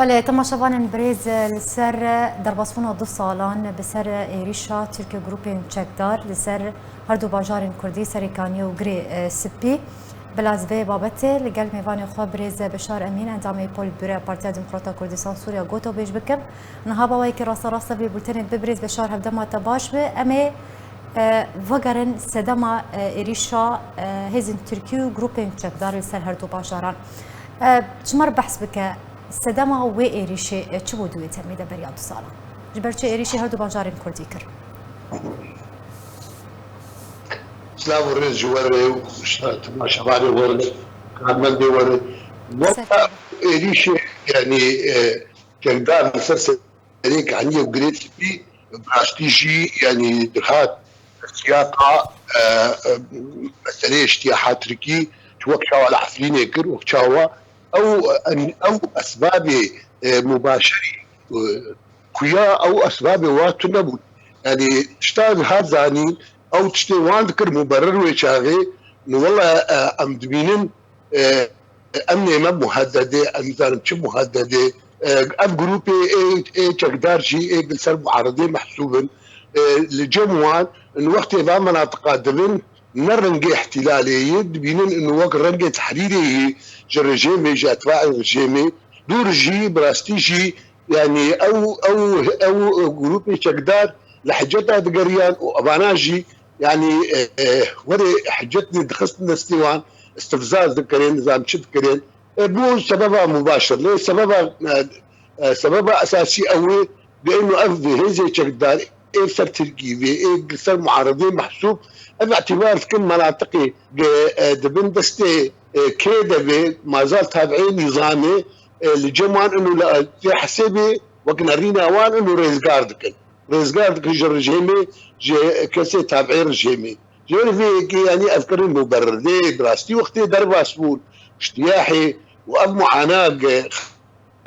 بله تماشاوان بريز لسر درباسفونا دو سالان بسر ایریشا ترکی گروپین چکدار لسر هر دو باجارین کردی سریکانی و گری سپی بلازبه بابته لگل میوان خواه بريز بشار امين اندامي پول بوره پارتیا دموکراتا کردستان سوریا گوتو بیش بکم نها باوی که راستا راستا بی بولتنین ببريز بشار هفدما تباش به امی وگرن سدما ایریشا هزین ترکی و گروپین چکدار لسر هر دو باجاران چمر بحث بکه سدما و ایریشی چه بودوی تمیده بریاد سالا جبر چه ایریشی هر دو باجارین کردی کر سلام ورز جواره و ما شباب ورد كمان دي ورد والله إيش يعني كردار مسلسل هيك عني وقريت فيه براستيجي يعني دخات سياقة مسألة اجتياحات تركي توقعوا على حفلين يكر وقعوا أو أسباب مباشرة كويا أو أسباب واتنبو يعني تشتغل هذا يعني او تشتي وان ذكر مبرر ويشاغي والله ام دبينن امني ما مهدده امثال شو مهدده اب جروبي اي تقدر شيء اي بالسلب معارضين محسوبا لجموان ان وقت ما مناطق قادمين نرنجي احتلالي دبينن انه وقت رنجي تحريري جرجيمي جاتفاع الرجيمي دور جي براستيجي يعني او جروبي تقدر لحجتها دقريان واباناجي يعني وري حجتني دخلت استيوان استفزاز ذكرين نظام شد كرين مو سببها مباشر ليه سببها اساسي قوي بانه افضي هيزي شقدار ايه سر تركيبي ايه سر معارضين محسوب باعتبار كل مناطقي دبن دستي كيدبي ما زال تابعين نظامي لجمان انه لا حسابي وكنا رينا اوان انه ريزقارد كن ريزقارد كن رجيمي جي كسي تابعين رجيمي جوني في يعني اذكر المبرر دي دراستي وقتي درب اسبول اشتياحي واب معاناه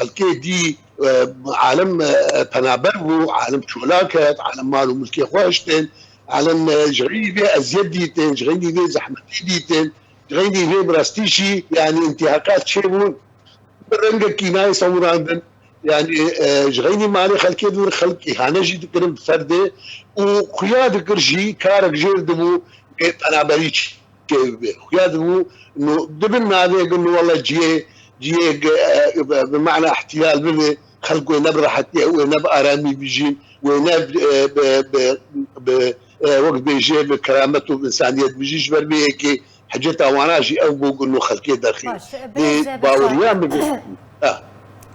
الكي دي عالم تنابربو عالم شولاكت عالم مالو ملكي خواشتن عالم جغيني ازيد ديتن جغيني زحمتي ديتن جغيني براستيشي يعني انتهاكات شيبون برنجا كيناي صور عندن يعني جغيني مالي خلقي دور خلق إهانة جي تكرم فردي وخياد كرجي كارك جير دمو قيت أنا بريش خياد دمو إنه دبن هذا إنه والله جي بمعنى احتلال بني خلقوا نبرة حتى هو نب أرامي بيجين ونب وقت بيجي بكرامته بإنسانية بيجيش بربي هيك حاجتها وانا جي أو بوق إنه خلقي داخل باوريان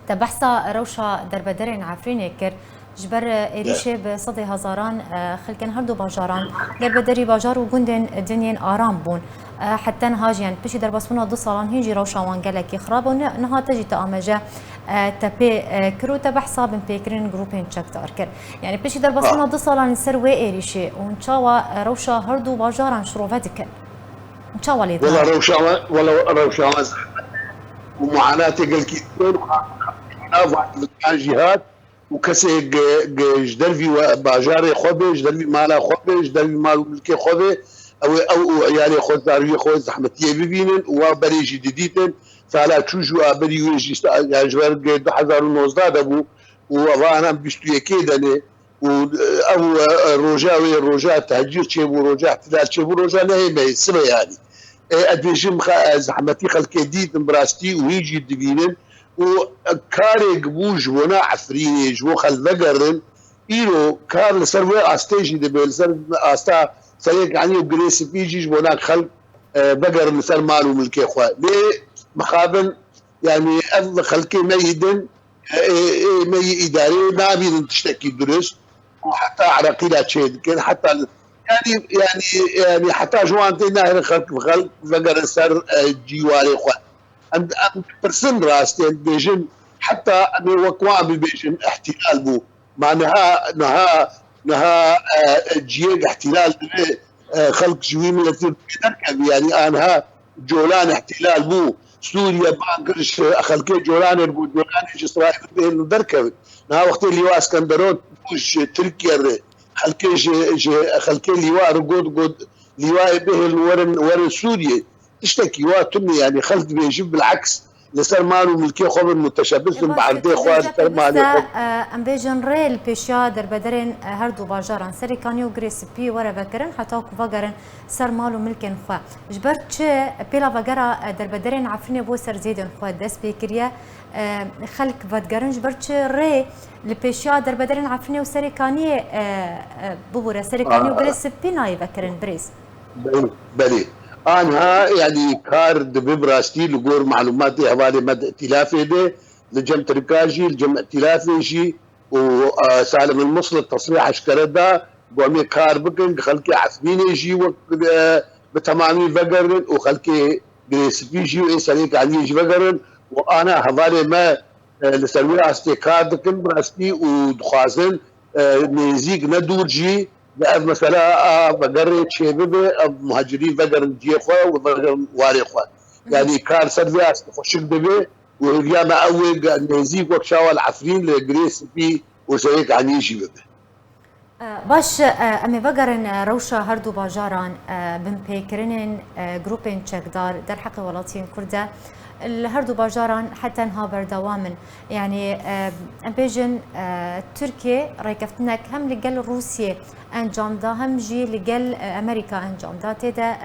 تبحثا روشا دربدرين عفرين كر جبر إريشة بصدي هزاران خلكن هردو باجاران دربدري باجار وجندن دنيان آرام بون حتى نهاجيان بشي درباسونا دو صالان هيجي روشا وانجلكي خراب ونها تجي تأمجا تبي كرو تبحثا بن بيكرين جروبين تشكتار كر يعني بشي درباسونا دو صالان سر وإريشة ونشاوا روشا هردو باجاران شروفتك نشاوا ليد والله روشا ومعاناتي قال كيتون جهات وكسي جدرفي باجاري خوبي جدرفي مالا خوبي جدرفي مالو ملكي خوبي او عيالي خود داروي خود زحمتيه ببينن وبري جديدين فعلا تشوجو ابري ويجي يعني جوار 2019 دبو وانا بيستو يكيدني او رجاء تهجير تشيبو رجاء احتلال تشيبو رجاء لا ما يسمى يعني اديشم زحمتي خلق جديد براستي ويجي دبينن وكاري قبوج ونا عفريني جو خل ذقرن إيرو كار لسروي أستيجي دبل سر أستا سريك عني وجريس فيجي وناك خل بقر مثل مالو ملكي خوا ليه مخابن يعني أفضل خلقي ميدن مي إداري ما بين تشتكي درس وحتى عراقيلات شيء كان حتى يعني حتى جوان تنا خلق بقر سر جيوالي خوا عند برسن راستين بيجن حتى أن وقوع بيجن احتلال بو مع نها جيج احتلال خلق جويم التي تركب يعني أنها جولان احتلال بو سوريا بانكرش خلقي جولان يقول جولان إسرائيل إنه دركب نها وقت اللواء اسكندرون بوش تركيا خلقي اللواء رقود لواء به ورن سوريا تشتكي واتمي يعني خلط بيجيب بالعكس لسر مالو ملكي خو متشبث بعرضي خو لسر مالو ام بيجن ريل بيشيا دربدرين هردو باجاران سري كانيو غريس بي ورا بكرن حتى كو فغرن سر مالو ملكن خو جبرت بيلا فغرا دربدرين عفني بو سر زيدن خو دس بكريا خلق فدغرن جبرت ري البيشيا دربدرين عفني وسري كاني بوبورا سري كانيو غريس بي ناي بكرن بريس بلي أنا يعني كارد ببراستي لقور معلوماتي حوالي مد ائتلافي ده لجم تركاجي لجم ائتلافي شي وسالم المصل التصريح اشكره ده قومي كار بكن خلكي عثميني شي بتمامي فقرن وخلكي جريسبي شي وإساليك عني شي فقرن وأنا حوالي ما لسلوي أستي كارد كن براستي ودخازن نيزيق ندور جي لأب مثلا بقرر شيبه مهاجرين بقر جي خوا وبقر واري خوا يعني كان سرفي خوشك دبي ويا ما أول نزيك وكشاوى العفرين لجريس بي وسيك عن يجي به باش أمي بقرن روشة هردو باجاران بن بيكرنن جروبين تشكدار در حق ولاتين كرده الهردو باجاران حتى انها بردوامن يعني ام بيجن تركيا رايكفتنك هم لقل روسيا انجام دا هم جي لقل امريكا انجام دا تيدا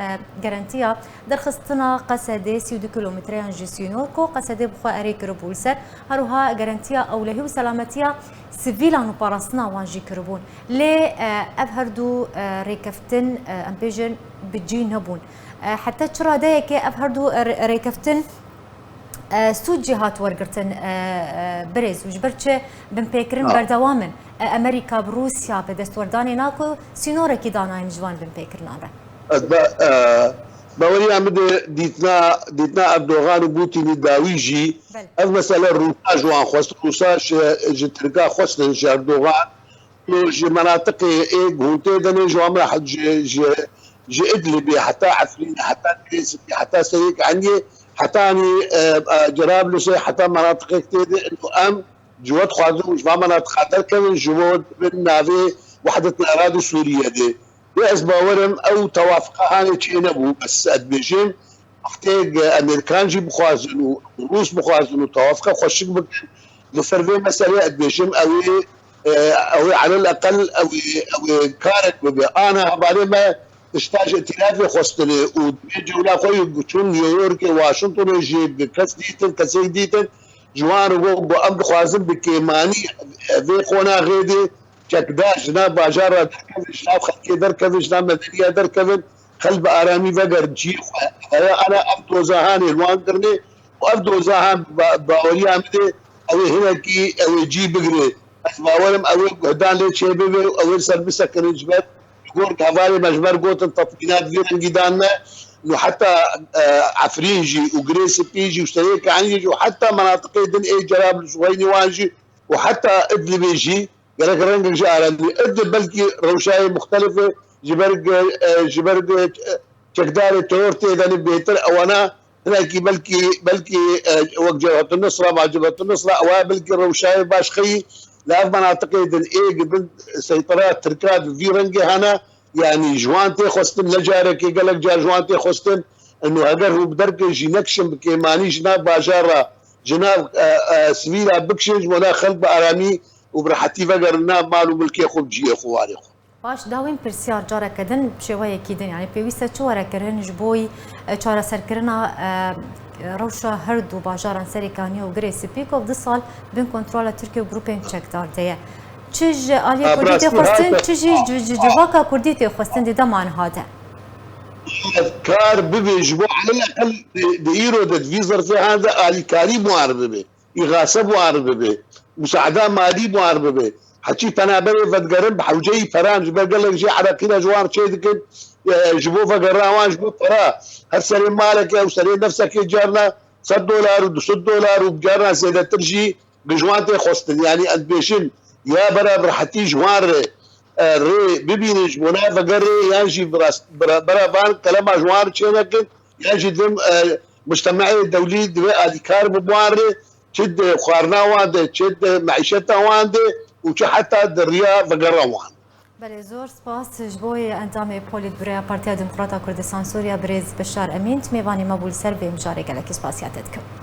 جارانتيا در خصتنا قصدي 2 كيلومتر انجي سينور كو قصدي بخوا اريك ربولسر هروها جارانتيا اولهي وسلامتيا سيفيلان وباراسنا وانجي كربون لي افهردو ريكفتن ام بيجن بتجين هبون حتى ترى دايك افهردو ريكفتن سود جهات ورقرتن بريز وجبرتش بنبيكرن بردوامن امريكا بروسيا بدستورداني ناكو سينورا كيدانا ينجوان بنبيكرن امره باوري عمد ديتنا اردوغان وبوتين داويجي اف مثلا روسا جوان خوست روسا جتركا خوست اردوغان جي مناطق ايه غوتي دني جوان راح جي ادلبي حتى عفرين حتى كريسبي حتى سيك عندي حتى اني جراب لسي حتى مناطق كتير انه ام جوات خوازو مش مناطق خطر كمان جوات من نافي وحدة الاراضي السورية دي باورم او توافقها هاني تشينبو بس ادبيجين محتاج امريكان جي بخوازنو روس بخوازنو توافقه خوشك بك لفرفي مسألة ادبيجين او على الاقل او كارت ببي انا بعدين ما اشتاج ائتلافي خوستني وبيجي ولا خوي تشون نيويورك واشنطن يجي كاس ديتن كاسي ديتن جوان وقو ابد خوازن بكيماني في خونا غيدي چکدا جناب باجار درکوی جناب خلکی درکوی جناب مدنیه درکوی خلب آرامی وگر جی انا افدو زهانی الوان کرنے و افدو زهان باوری آمده اوی هنا کی اوی جی بگره از باورم اوی هدان لی چه بگره اوی سر بسکن جبت يقول كهذا مجبر قوت التطبيقات غير قدامنا انه حتى عفرينجي وجريس بيجي وشتريك عنيجي وحتى مناطق دن اي جراب الصغيني واجي وحتى ادلب يجي قال لك رنج جاء ادلب بلكي روشاي مختلفه جبرق تقدر تورتي اذا بيتر او انا هناك بلكي وقت جبهه النصره مع جبهه النصره او بلكي روشاي باشخي لا مناطق دن اي قبل سيطرات تركات في رنجي هنا يعني جوانتي خستن لجارك قال لك جار جوانتي خستن انه اگر هو بدرك جي نكشم كيماني جناب باجارة جناب سويلا بكشج ولا خلب ارامي وبرحتي فقر الناب مالو ملكي خوب جي خواري باش داوين برسيار جارة كدن بشوية كيدن يعني بيويسا چوارا كرن جبوي چارا سركرنا روشا هردو باجاران سريكانيو وغريسي بيكو بدي صال بين كنترول تركيا وجروبين تشيك دار ديه تشج علي كرديتي خستن تشي جواكا كرديتي خستن دي دمان هذا كار ببي جبو على الاقل ديرو فيزر في هذا الكاري معربه اغاثه معربه مساعده مالي معربه حكي تنابري فتقرب حوجي فران قال لك جي على كذا جوار شيء جبوه فقراوان جبوه فرا هالسري مالك او سري نفسك جارنا $100 $2 وبجارنا سيدة ترجي بجوانتي خوستن يعني البيشن يا برا برحتي جوار ري ببين جبونا فقري ينجي برابان كلمة جوار تشينك ينجي دم مجتمعي الدولي دواء اذكار ببواري تشد خارنا واندي تشد معيشتها واندي وحتى الرياض فقروان بله زور سپاس جبوی انجام پولیت برای پارتیا دموکراتا کردستان سوریا برز بشار امین تمیوانی مبول سر و امجاره گلکی سپاسیاتت کن